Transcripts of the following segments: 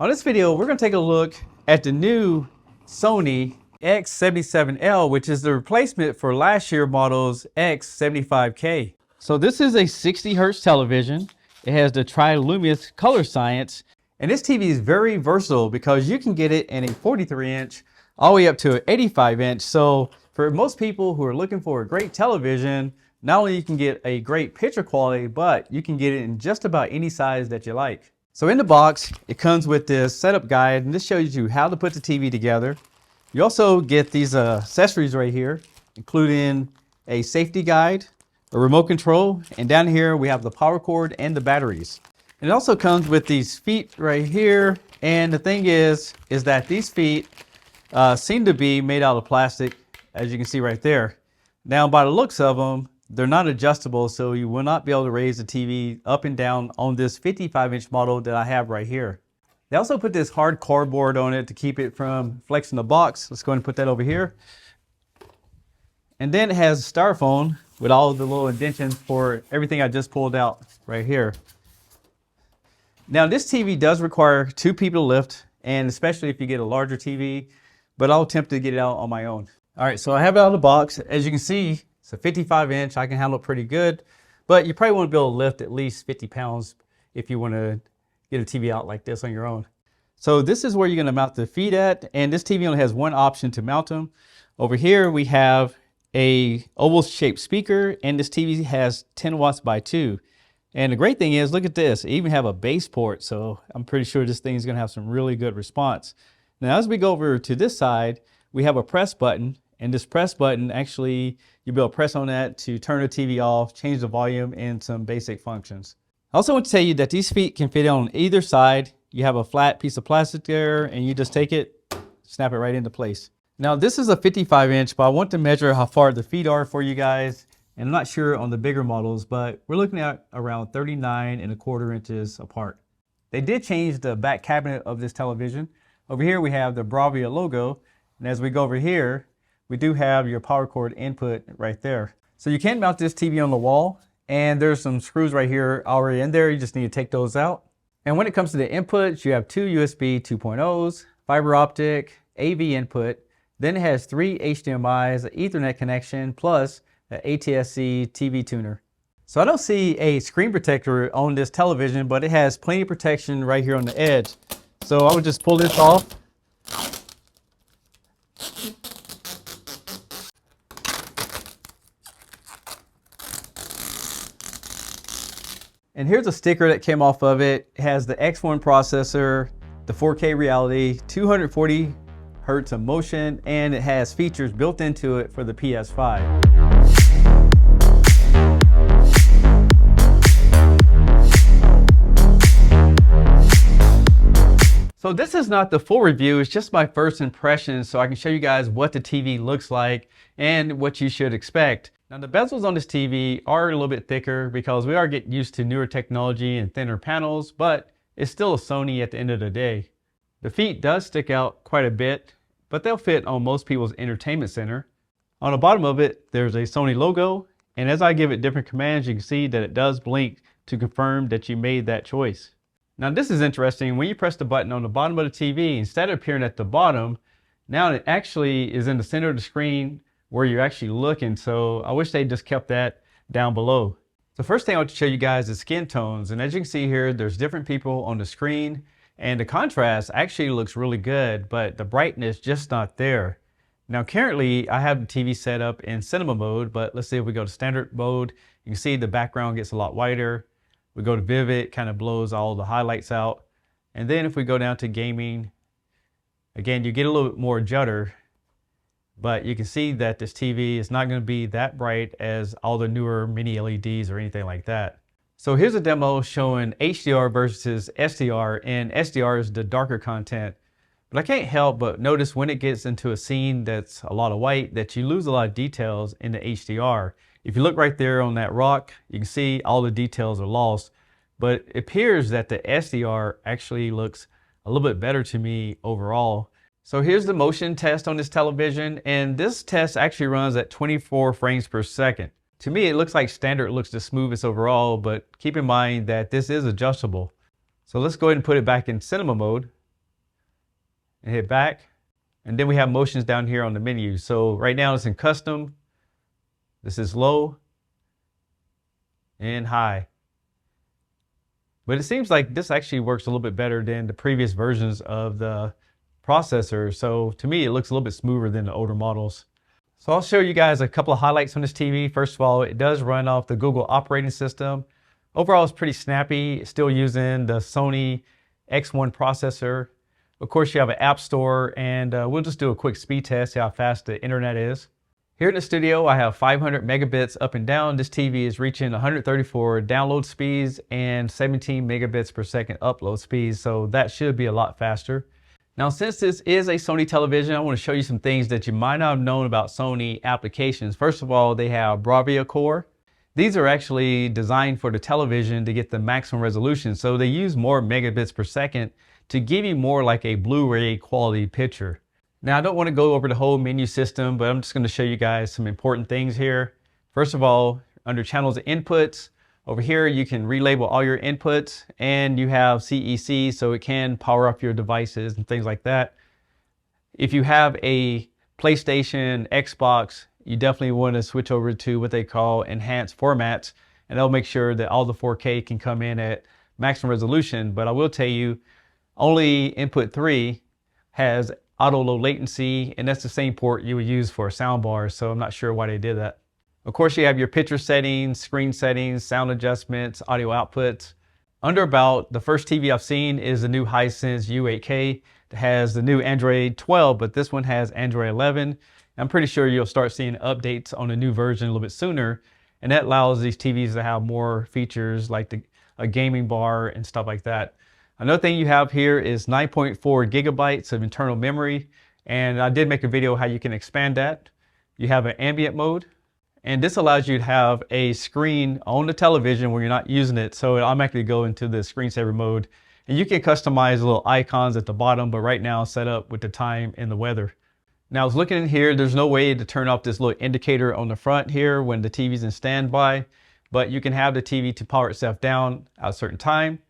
On this video, we're going to take a look at the new Sony X77L, which is the replacement for last year model's X75K. So this is a 60 hertz television. It has the Trilumious color science, and this TV is very versatile because you can get it in a 43 inch all the way up to an 85 inch. So for most people who are looking for a great television, not only you can get a great picture quality, but you can get it in just about any size that you like. So in the box, it comes with this setup guide, and this shows you how to put the TV together. You also get these accessories right here, including a safety guide, a remote control, and down here we have the power cord and the batteries. And it also comes with these feet right here, and the thing is that these feet seem to be made out of plastic, as you can see right there. Now, by the looks of them, they're not adjustable, so you will not be able to raise the TV up and down on this 55 inch model that I have right here. They also put this hard cardboard on it to keep it from flexing the box. Let's go ahead and put that over here. And then it has styrofoam with all the little indentions for everything I just pulled out right here. Now, this TV does require 2 people to lift, and especially if you get a larger TV, but I'll attempt to get it out on my own. All right, so I have it out of the box. As you can see, it's a 55 inch. I can handle it pretty good, but you probably want to be able to lift at least 50 pounds if you want to get a TV out like this on your own. So this is where you're going to mount the feet at, and this TV only has one option to mount them. Over here we have a oval shaped speaker, and this TV has 10 watts by 2. And the great thing is, look at this, it even have a bass port, so I'm pretty sure this thing is going to have some really good response. Now as we go over to this side, we have a press button, and this press button, actually you'll be able to press on that to turn the TV off, change the volume, and some basic functions. I also want to tell you that these feet can fit on either side. You have a flat piece of plastic there, and you just take it, snap it right into place. Now this is a 55 inch, but I want to measure how far the feet are for you guys. And I'm not sure on the bigger models, but we're looking at around 39¼ inches apart. They did change the back cabinet of this television. Over here we have the Bravia logo, and as we go over here, we do have your power cord input right there. So you can mount this TV on the wall, and there's some screws right here already in there. You just need to take those out. And when it comes to the inputs, you have 2 USB 2.0s, fiber optic, AV input. Then it has 3 HDMIs, an Ethernet connection, plus an ATSC TV tuner. So I don't see a screen protector on this television, but it has plenty of protection right here on the edge. So I would just pull this off. And here's a sticker that came off of it. It has the X1 processor, the 4K reality, 240 hertz of motion, and it has features built into it for the PS5. So this is not the full review, it's just my first impression, so I can show you guys what the TV looks like and what you should expect. Now the bezels on this TV are a little bit thicker because we are getting used to newer technology and thinner panels, but it's still a Sony at the end of the day. The feet does stick out quite a bit, but they'll fit on most people's entertainment center. On the bottom of it, there's a Sony logo, and as I give it different commands, you can see that it does blink to confirm that you made that choice. Now this is interesting. When you press the button on the bottom of the TV, instead of appearing at the bottom, now it actually is in the center of the screen where you're actually looking. So I wish they just kept that down below. The first thing I want to show you guys is skin tones. And as you can see here, there's different people on the screen, and the contrast actually looks really good, but the brightness just not there. Now currently I have the TV set up in cinema mode, but let's see if we go to standard mode, you can see the background gets a lot whiter. We go to vivid, kind of blows all the highlights out. And then if we go down to gaming, again, you get a little bit more judder, but you can see that this TV is not going to be that bright as all the newer mini LEDs or anything like that. So here's a demo showing HDR versus SDR, and SDR is the darker content. But I can't help but notice when it gets into a scene that's a lot of white that you lose a lot of details in the HDR. If you look right there on that rock, you can see all the details are lost, but it appears that the SDR actually looks a little bit better to me overall. So here's the motion test on this television, and this test actually runs at 24 frames per second. To me, it looks like standard looks the smoothest overall, but keep in mind that this is adjustable. So let's go ahead and put it back in cinema mode. and hit back. And then we have motions down here on the menu. So right now it's in custom. This is low and high. But it seems like this actually works a little bit better than the previous versions of the processor. So to me, it looks a little bit smoother than the older models. So I'll show you guys a couple of highlights on this TV. First of all, it does run off the Google operating system. Overall, it's pretty snappy. It's still using the Sony X1 processor. Of course, you have an app store, and we'll just do a quick speed test, see how fast the internet is. Here in the studio, I have 500 megabits up and down. This TV is reaching 134 download speeds and 17 megabits per second upload speeds, so that should be a lot faster. Now, since this is a Sony television, I want to show you some things that you might not have known about Sony applications. First of all, they have Bravia Core. These are actually designed for the television to get the maximum resolution, so they use more megabits per second to give you more like a Blu-ray quality picture. Now, I don't want to go over the whole menu system, but I'm just going to show you guys some important things here. First of all, under channels and inputs, over here you can relabel all your inputs, and you have CEC, so it can power up your devices and things like that. If you have a PlayStation, Xbox, you definitely want to switch over to what they call enhanced formats, and they'll make sure that all the 4K can come in at maximum resolution. But I will tell you, only input 3 has auto low latency, and that's the same port you would use for a soundbar, so I'm not sure why they did that. Of course, you have your picture settings, screen settings, sound adjustments, audio outputs. Under about, the first TV I've seen is the new Hisense U8K that has the new Android 12, but this one has Android 11. I'm pretty sure you'll start seeing updates on the new version a little bit sooner, and that allows these TVs to have more features like a gaming bar and stuff like that. Another thing you have here is 9.4 gigabytes of internal memory, and I did make a video how you can expand that. You have an ambient mode, and this allows you to have a screen on the television when you're not using it, so it automatically go into the screensaver mode. And you can customize little icons at the bottom, but right now it's set up with the time and the weather. Now, I was looking in here, there's no way to turn off this little indicator on the front here when the TV's in standby, but you can have the TV to power itself down at a certain time.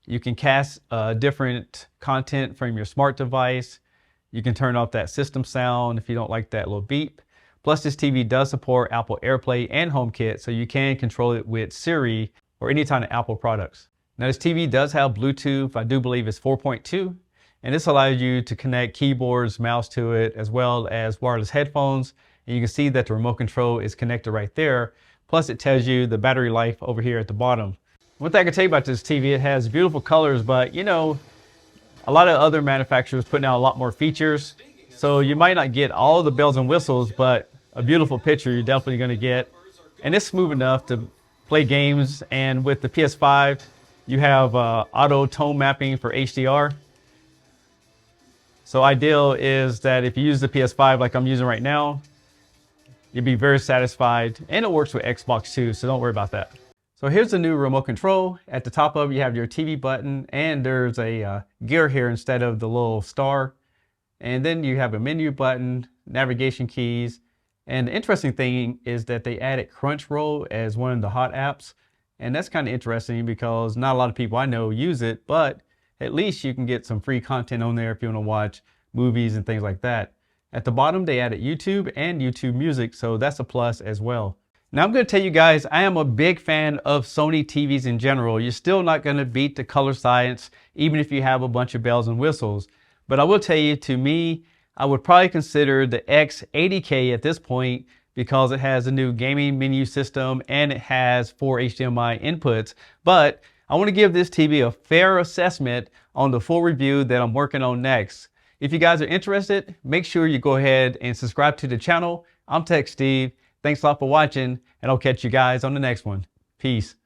You can cast different content from your smart device. You can turn off that system sound if you don't like that little beep. Plus, this TV does support Apple AirPlay and HomeKit, so you can control it with Siri or any kind of Apple products. Now, this TV does have Bluetooth. I do believe it's 4.2, and this allows you to connect keyboards, mouse to it, as well as wireless headphones. And you can see that the remote control is connected right there. Plus, it tells you the battery life over here at the bottom. One thing I can tell you about this TV, it has beautiful colors, but you know, a lot of other manufacturers putting out a lot more features. So you might not get all the bells and whistles, but a beautiful picture you're definitely going to get. And it's smooth enough to play games. And with the PS5, you have auto tone mapping for HDR. So ideal is that if you use the PS5 like I'm using right now, you'll be very satisfied. And it works with Xbox too, so don't worry about that. So here's the new remote control. At the top of it, you have your TV button, and there's a gear here instead of the little star. And then you have a menu button, navigation keys. And the interesting thing is that they added Crunchyroll as one of the hot apps. And that's kind of interesting because not a lot of people I know use it, but at least you can get some free content on there if you want to watch movies and things like that. At the bottom, they added YouTube and YouTube Music, so that's a plus as well. Now, I'm going to tell you guys, I am a big fan of Sony TVs in general. You're still not going to beat the color science, even if you have a bunch of bells and whistles. But I will tell you, to me, I would probably consider the X80K at this point because it has a new gaming menu system and it has 4 HDMI inputs. But I want to give this TV a fair assessment on the full review that I'm working on next. If you guys are interested, make sure you go ahead and subscribe to the channel. I'm Tech Steve. Thanks a lot for watching, and I'll catch you guys on the next one. Peace.